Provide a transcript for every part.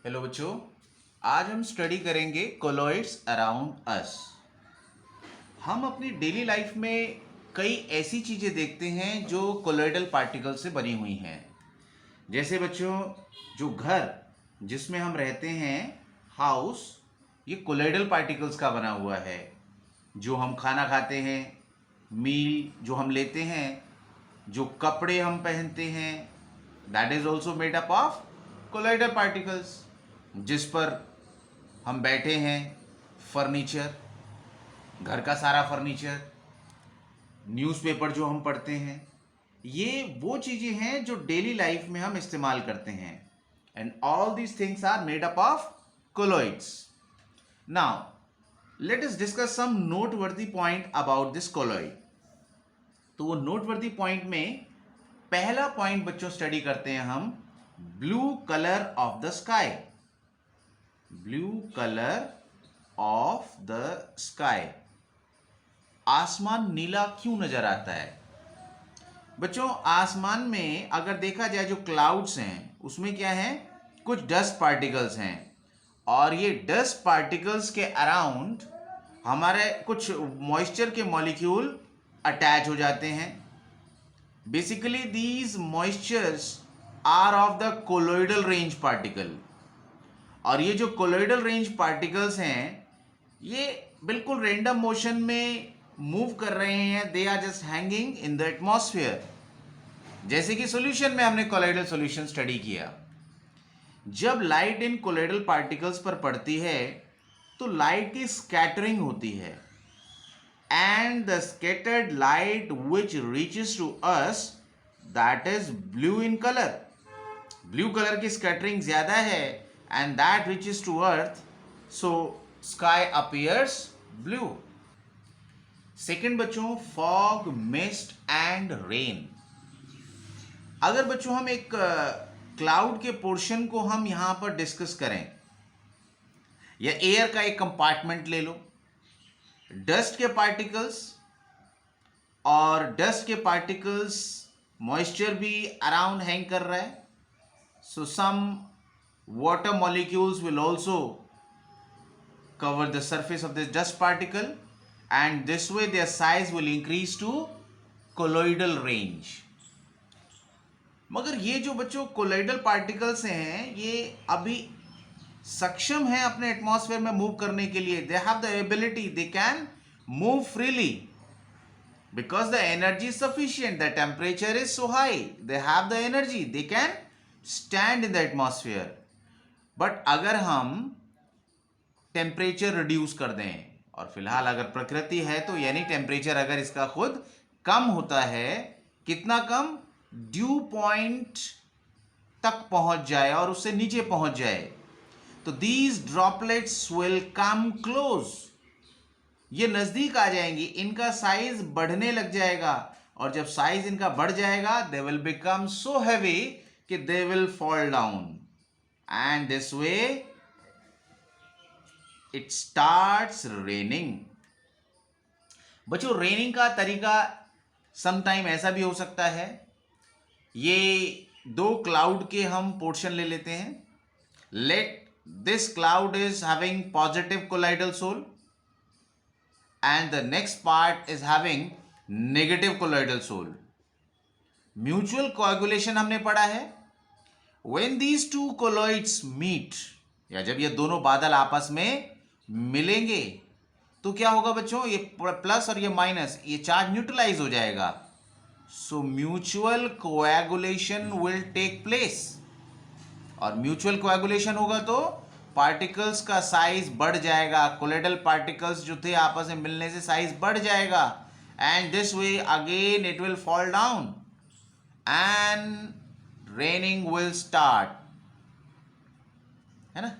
Hello बच्चों, आज हम स्टडी करेंगे कोलॉइड्स अराउंड अस। हम अपनी डेली लाइफ में कई ऐसी चीज़ें देखते हैं जो कोलॉइडल पार्टिकल से बनी हुई हैं। जैसे बच्चों, जो घर जिसमें हम रहते हैं, हाउस, ये कोलॉइडल पार्टिकल्स का बना हुआ है। जो हम खाना खाते हैं, मील जो हम लेते हैं, जो कपड़े हम पहनते हैं, that is also made up of colloidal particles. जिस पर हम बैठे हैं, फर्नीचर, घर का सारा फर्नीचर, न्यूज़पेपर जो हम पढ़ते हैं, ये वो चीज़ें हैं जो डेली लाइफ में हम इस्तेमाल करते हैं। And all these things are made up of colloids. Now let us discuss some noteworthy point about this colloid. तो वो नोटवर्दी पॉइंट में पहला पॉइंट बच्चों स्टडी करते हैं हम, blue colour of the sky. Blue colour of the sky. आसमान नीला क्यों नजर आता है? बच्चों, आसमान में अगर देखा जाए जो क्लाउड्स हैं उसमें क्या है, कुछ डस्ट पार्टिकल्स हैं, और ये डस्ट पार्टिकल्स के अराउंड हमारे कुछ मॉइस्चर के मॉलिक्यूल अटैच हो जाते हैं। Basically these moistures are of the colloidal range particle. और ये जो कोलॉइडल रेंज पार्टिकल्स हैं, ये बिल्कुल रैंडम मोशन में मूव कर रहे हैं। They are just hanging in the atmosphere. जैसे कि सॉल्यूशन में हमने कोलॉइडल सॉल्यूशन स्टडी किया। जब लाइट इन कोलॉइडल पार्टिकल्स पर पड़ती है तो लाइट की स्कैटरिंग होती है, and the scattered light which reaches to us, that is blue in colour. Blue colour की स्कैटरिंग ज्यादा है, and that reaches to earth, so sky appears blue. Second बच्चों, fog, mist and rain। अगर बच्चों हम एक क्लाउड के portion को हम यहां पर डिस्कस करें, या एयर का एक कंपार्टमेंट ले लो, डस्ट के पार्टिकल्स, और डस्ट के पार्टिकल्स मॉइस्चर भी अराउंड हैंग कर रहा है, सो सम water molecules will also cover the surface of this dust particle, and this way their size will increase to colloidal range. मगर ये जो बच्चों कोलॉइडल पार्टिकल्स हैं, ये अभी सक्षम हैं अपने एटमॉस्फेयर में मूव करने के लिए। They have the ability, they can move freely because the energy is sufficient, the temperature is so high, they have the energy, they can stand in the atmosphere. But अगर हम temperature reduce कर दें, और फिलहाल अगर प्रकृति है तो यानी टेम्परेचर अगर इसका खुद कम होता है, कितना कम, ड्यू पॉइंट तक पहुंच जाए और उससे नीचे पहुंच जाए, तो these droplets will come close, ये नजदीक आ जाएंगी, इनका साइज बढ़ने लग जाएगा, और जब साइज इनका बढ़ जाएगा, they will become so heavy कि they will fall down, and this way it starts raining. बच्चों, रेनिंग का तरीका समटाइम ऐसा भी हो सकता है। ये दो क्लाउड के हम पोर्शन ले लेते हैं। Let this cloud is having positive colloidal sol, and the next part is having negative colloidal sol. Mutual coagulation हमने पढ़ा है। When these two colloids meet, या जब ये दोनों बादल आपस में मिलेंगे, तो क्या होगा बच्चों, ये प्लस और ये माइनस, ये चार्ज न्यूट्रलाइज हो जाएगा। So mutual coagulation will take place, और म्यूचुअल कोएगुलेशन होगा तो पार्टिकल्स का साइज बढ़ जाएगा। कोलॉइडल पार्टिकल्स जो थे आपस में मिलने से साइज बढ़ जाएगा, and this way again it will fall down and raining will start, है ना,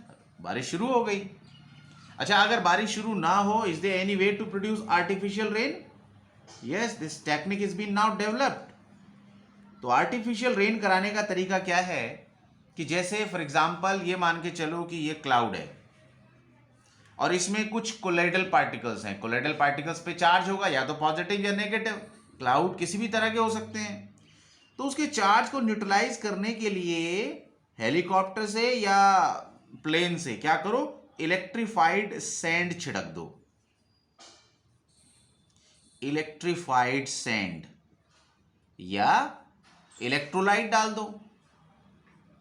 बारिश शुरू हो गई। अच्छा, अगर बारिश शुरू ना हो, is there any way to produce artificial rain? Yes, this technique is been now developed. तो आर्टिफिशियल रेन कराने का तरीका क्या है कि जैसे फॉर एग्जांपल ये मान के चलो कि ये क्लाउड है और इसमें कुछ कोलॉइडल पार्टिकल्स हैं। कोलॉइडल पार्टिकल्स पे चार्ज होगा, या तो पॉजिटिव या नेगेटिव, क्लाउड किसी भी तरह के हो सकते हैं। तो उसके चार्ज को न्यूट्रलाइज करने के लिए हेलीकॉप्टर से या प्लेन से क्या करो, इलेक्ट्रिफाइड सैंड छिड़क दो, इलेक्ट्रिफाइड सैंड, या इलेक्ट्रोलाइट डाल दो।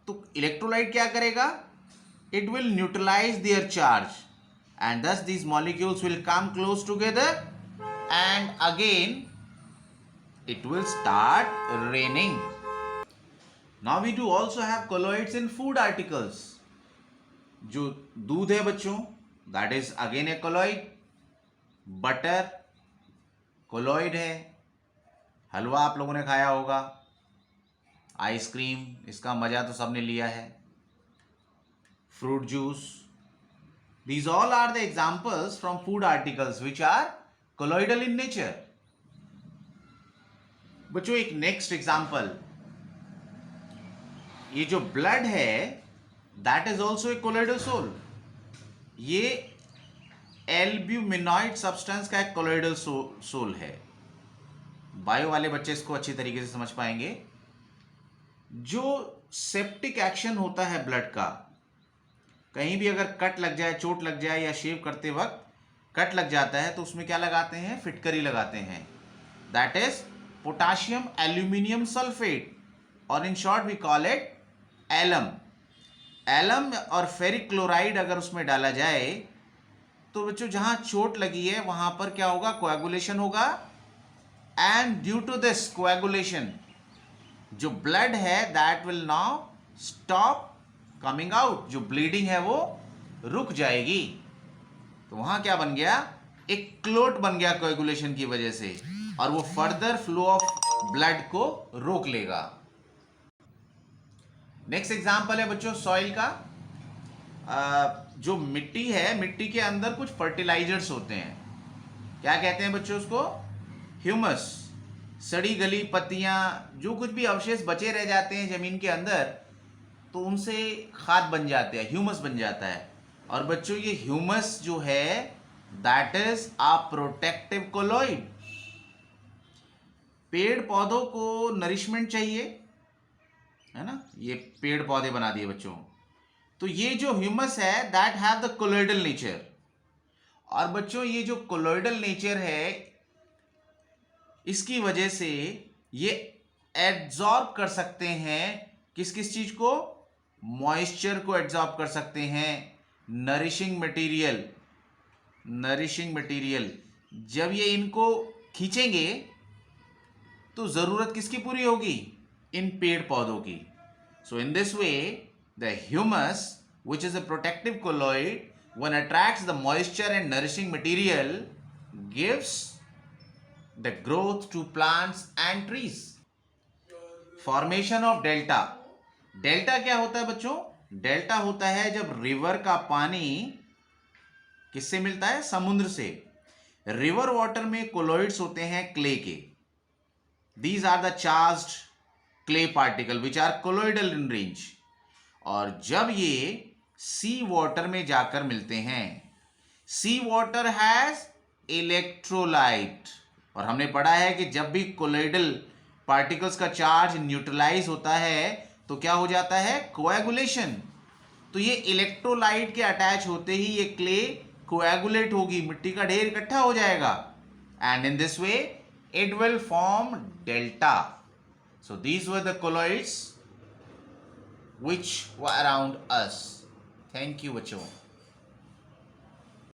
तो इलेक्ट्रोलाइट क्या करेगा, it will neutralize their charge and thus these molecules will come close together and again it will start raining. Now we do also have colloids in food articles. जो दूध है बच्चों, that is again a colloid. Butter colloid है, हलवा आप लोगों ने खाया होगा, आइसक्रीम, इसका मजा तो सबने लिया है, fruit juice. These all are the examples from food articles which are colloidal in nature. बच्चों एक नेक्स्ट एग्जाम्पल, ये जो ब्लड है that is also a colloidal sol. ये एल्ब्यूमिनॉइड सब्सटेंस का एक colloidal सोल है. बायो वाले बच्चे इसको अच्छी तरीके से समझ पाएंगे. जो सेप्टिक एक्शन होता है ब्लड का, कहीं भी अगर कट लग जाए, चोट लग जाए, या शेव करते वक्त कट लग जाता है तो उसमें क्या लगाते हैं, फिटकरी लगाते हैं, that is potassium aluminium sulphate, और in short we call it alum. Alum और फेरिक क्लोराइड अगर उसमें डाला जाए तो बच्चों जहां चोट लगी है वहां पर क्या होगा, कोएगुलेशन होगा, and due to this coagulation जो ब्लड है that will now stop coming out, जो ब्लीडिंग है वो रुक जाएगी. तो वहां क्या बन गया, एक क्लोट बन गया कोएगुलेशन की वजह से, और वो फर्दर फ्लो ऑफ ब्लड को रोक लेगा. नेक्स्ट एग्जांपल है बच्चों सॉइल का. जो मिट्टी है, मिट्टी के अंदर कुछ फर्टिलाइजर्स होते हैं, क्या कहते हैं बच्चों उसको, ह्यूमस. सड़ी गली पत्तियां, जो कुछ भी अवशेष बचे रह जाते हैं जमीन के अंदर, तो उनसे खाद बन जाते हैं, ह्यूमस बन जाता है. और बच्चों ये ह्यूमस जो है that is a protective colloid. पेड़ पौधों को नरिशमेंट चाहिए, है ना, ये पेड़ पौधे बना दिए बच्चों. तो ये जो ह्यूमस है that have the colloidal nature. और बच्चों ये जो कोलॉइडल नेचर है, इसकी वजह से ये एब्जॉर्ब कर सकते हैं किस किस चीज को, मॉइस्चर को एब्जॉर्ब कर सकते हैं, नरिशिंग मटेरियल, नरिशिंग मटेरियल. जब ये इनको खींचेंगे तो जरूरत किसकी पूरी होगी, इन पेड़ पौधों की. So in this way the humus which is a protective colloid when attracts the moisture and nourishing material gives the growth to plants and trees. Formation of delta. Delta क्या होता है बच्चों, डेल्टा होता है जब रिवर का पानी किससे मिलता है, समुद्र से. रिवर वाटर में कोलॉइड्स होते हैं क्ले के. These are the charged clay particle which are colloidal in range. और जब ये सी वाटर में जाकर मिलते हैं, सी वाटर हैज इलेक्ट्रोलाइट. और हमने पढ़ा है कि जब भी कोलॉइडल पार्टिकल्स का चार्ज न्यूट्रलाइज होता है तो क्या हो जाता है, कोएगुलेशन. तो ये इलेक्ट्रोलाइट के अटैच होते ही ये क्ले कोएगुलेट होगी, मिट्टी का ढेर इकट्ठा हो जाएगा, and in this way it will form delta. So these were the colloids which were around us. Thank you बच्चों.